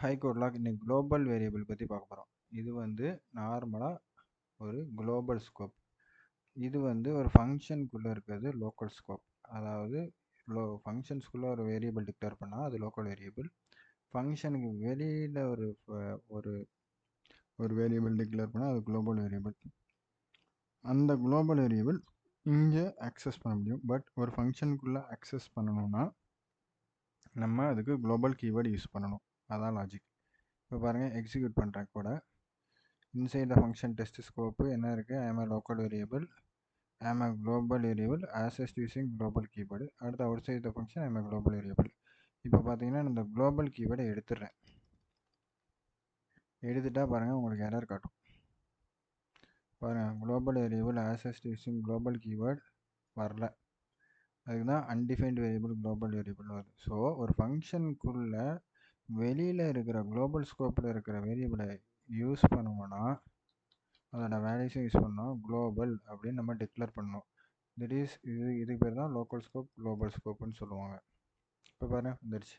High கோட்லாக் இன்னைக்கு global variable பற்றி பார்க்க போகிறோம். இது வந்து நார்மலாக ஒரு குளோபல் ஸ்கோப். இது வந்து ஒரு ஃபங்க்ஷனுக்குள்ளே இருக்கிறது லோக்கல் ஸ்கோப். அதாவது ஃபங்க்ஷன்ஸ்குள்ளே ஒரு வேரியபிள் டிக்ளேர் பண்ணால் அது லோக்கல் வேரியபிள். ஃபங்க்ஷனுக்கு வெளியில் ஒரு ஒரு வேரியபிள் டிக்ளேர் பண்ணால் அது குளோபல் வேரியபிள். அந்த குளோபல் வேரியபிள் இங்கே ஆக்சஸ் பண்ண முடியும். பட் ஒரு ஃபங்க்ஷனுக்குள்ளே ஆக்சஸ் பண்ணணும்னா நம்ம அதுக்கு குளோபல் கீவேர்டு யூஸ் பண்ணணும். அதான் லாஜிக். இப்போ பாருங்கள், எக்ஸிக்யூட் பண்ணுறேன் கூட. inside the function test scope என்ன இருக்குது? I am a local variable, I am a global variable accessed using global keyword. அடுத்து outside the function I am a global variable. இப்போ பார்த்தீங்கன்னா இந்த global keyword எடுத்துடுறேன். எடுத்துட்டா பாருங்கள் உங்களுக்கு எரர் காட்டும். பாருங்கள், global variable accessed using global keyword வரல. அதுக்கு தான் undefined variable global variable வருது. ஸோ ஒரு ஃபங்க்ஷனுக்குள்ளே வெளியில் இருக்கிற குளோபல் ஸ்கோப்பில் இருக்கிற வேரியபிளை யூஸ் பண்ணணும்னா அதோட வேல்யூஸும் யூஸ் பண்ணோம் குளோபல் அப்படின்னு நம்ம டிக்ளேர் பண்ணோம். இதுக்கு பேர் தான் லோக்கல் ஸ்கோப், குளோபல் ஸ்கோப்புன்னு சொல்லுவாங்க. இப்போ பாருங்கள் வந்துடுச்சு.